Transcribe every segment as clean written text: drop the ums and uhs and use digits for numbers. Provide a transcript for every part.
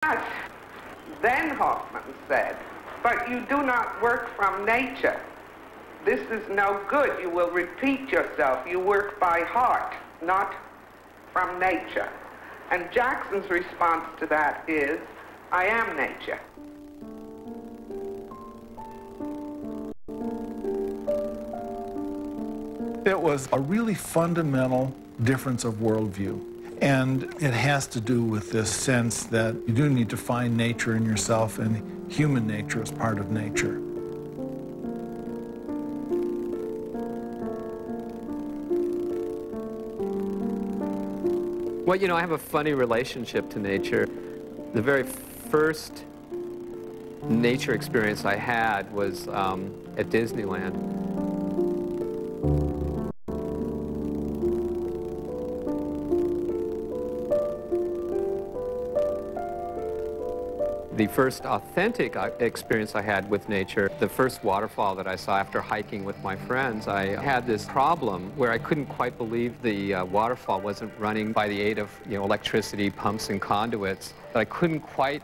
But then Hoffman said, but you do not work from nature. This is no good. You will repeat yourself. You work by heart, not from nature. And Jackson's response to that is, I am nature. It was a really fundamental difference of worldview. And it has to do with this sense that you do need to find nature in yourself, and human nature is part of nature. Well, you know, I have a funny relationship to nature. The very first nature experience I had was at Disneyland. The first authentic experience I had with nature, the first waterfall that I saw after hiking with my friends, I had this problem where I couldn't quite believe the waterfall wasn't running by the aid of, electricity, pumps and conduits. But I couldn't quite,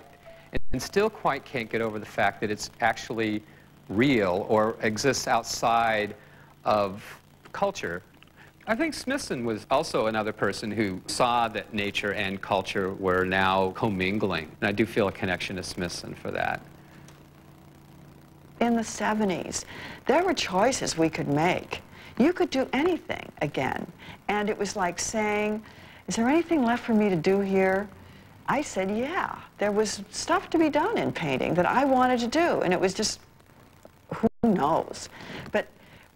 and still quite can't get over the fact that it's actually real or exists outside of culture. I think Smithson was also another person who saw that nature and culture were now commingling. And I do feel a connection to Smithson for that. In the 70s, there were choices we could make. You could do anything again. And it was like saying, is there anything left for me to do here? I said, yeah. There was stuff to be done in painting that I wanted to do. And it was just, who knows? But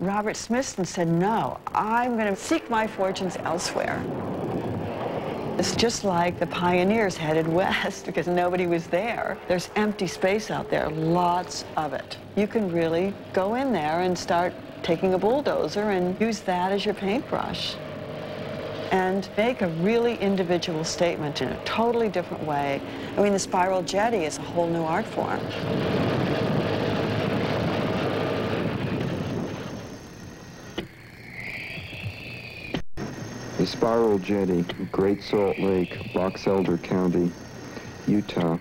Robert Smithson said, no, I'm going to seek my fortunes elsewhere. It's just like the pioneers headed west because nobody was there. There's empty space out there, lots of it. You can really go in there and start taking a bulldozer and use that as your paintbrush and make a really individual statement in a totally different way. I mean, the spiral jetty is a whole new art form. The Spiral Jetty, Great Salt Lake, Box Elder County, Utah.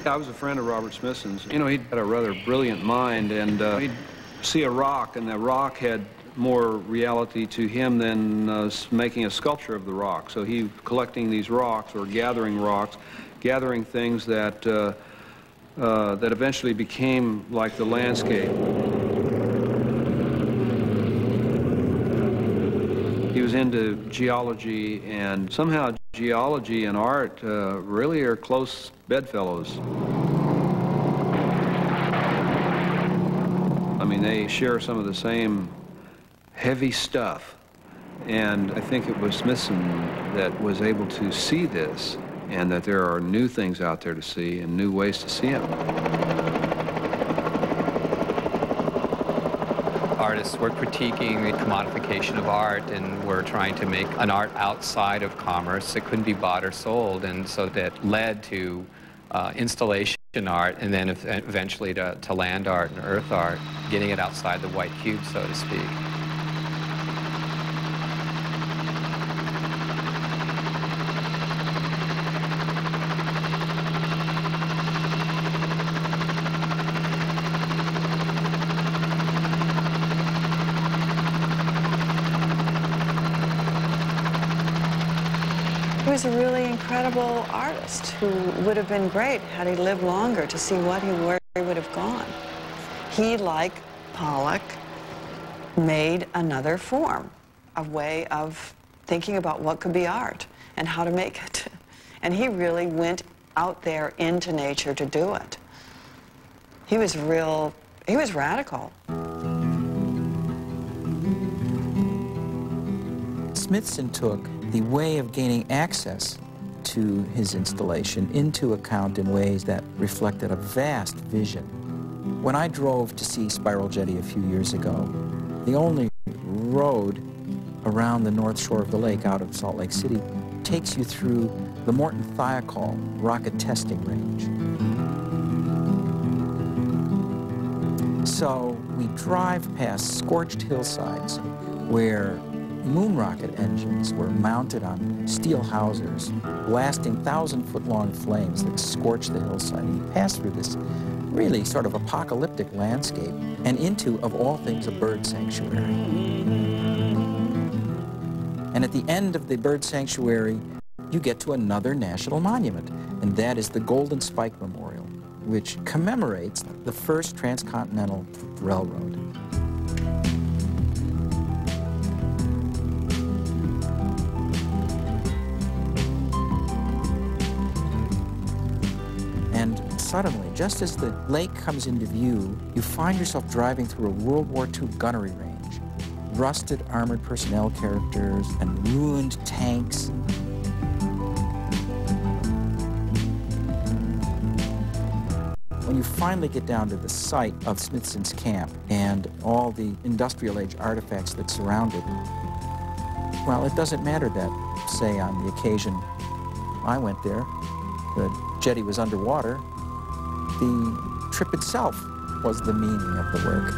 I was a friend of Robert Smithson's. He had a rather brilliant mind, and he'd see a rock, and the rock had more reality to him than making a sculpture of the rock. So he was collecting these rocks, or gathering rocks, gathering things that, that eventually became like the landscape. He was into geology, and somehow geology and art really are close bedfellows. I mean, they share some of the same heavy stuff, and I think it was Smithson that was able to see this, and that there are new things out there to see and new ways to see them. Artists were critiquing the commodification of art, and were trying to make an art outside of commerce that couldn't be bought or sold, and so that led to installation art, and then eventually to land art and earth art, getting it outside the white cube, so to speak. He was a really incredible artist who would have been great had he lived longer to see where he would have gone. He, like Pollock, made another form, a way of thinking about what could be art and how to make it. And he really went out there into nature to do it. He was radical. Smithson took the way of gaining access to his installation into account in ways that reflected a vast vision. When I drove to see Spiral Jetty a few years ago, the only road around the north shore of the lake out of Salt Lake City takes you through the Morton Thiokol rocket testing range. So we drive past scorched hillsides where moon rocket engines were mounted on steel hawsers, blasting 1,000-foot-long flames that scorched the hillside. And you pass through this really sort of apocalyptic landscape and into, of all things, a bird sanctuary. And at the end of the bird sanctuary, you get to another national monument, and that is the Golden Spike Memorial, which commemorates the first transcontinental railroad. And suddenly, just as the lake comes into view, you find yourself driving through a World War II gunnery range. Rusted armored personnel characters and ruined tanks. When you finally get down to the site of Smithson's camp and all the industrial age artifacts that surround it, well, it doesn't matter that, say, on the occasion I went there, the jetty was underwater. The trip itself was the meaning of the work.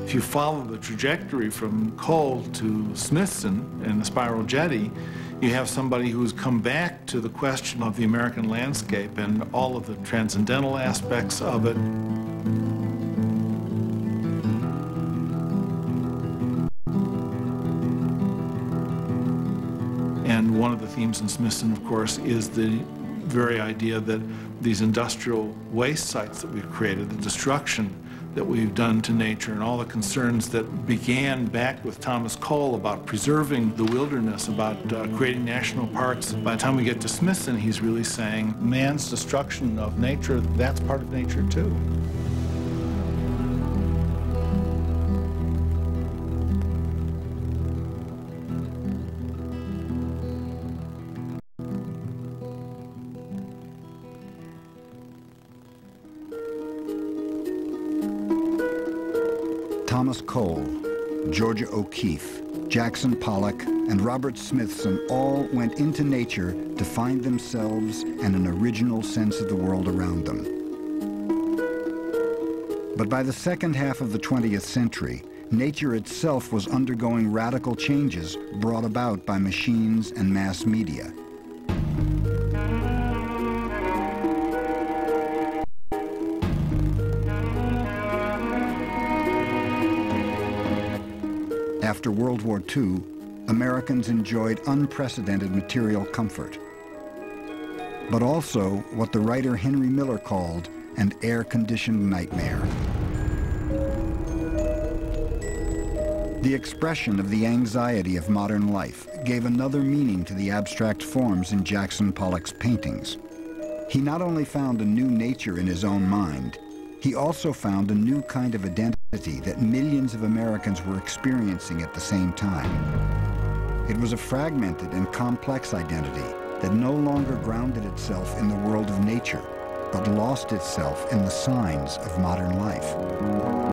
If you follow the trajectory from Cole to Smithson and the spiral jetty, you have somebody who's come back to the question of the American landscape and all of the transcendental aspects of it. And one of the themes in Smithson, of course, is the very idea that these industrial waste sites that we've created, the destruction that we've done to nature, and all the concerns that began back with Thomas Cole about preserving the wilderness, about creating national parks. By the time we get to Smithson, he's really saying man's destruction of nature, that's part of nature too. Thomas Cole, Georgia O'Keeffe, Jackson Pollock, and Robert Smithson all went into nature to find themselves and an original sense of the world around them. But by the second half of the 20th century, nature itself was undergoing radical changes brought about by machines and mass media. After World War II, Americans enjoyed unprecedented material comfort, but also what the writer Henry Miller called an air-conditioned nightmare. The expression of the anxiety of modern life gave another meaning to the abstract forms in Jackson Pollock's paintings. He not only found a new nature in his own mind, he also found a new kind of identity that millions of Americans were experiencing at the same time. It was a fragmented and complex identity that no longer grounded itself in the world of nature, but lost itself in the signs of modern life.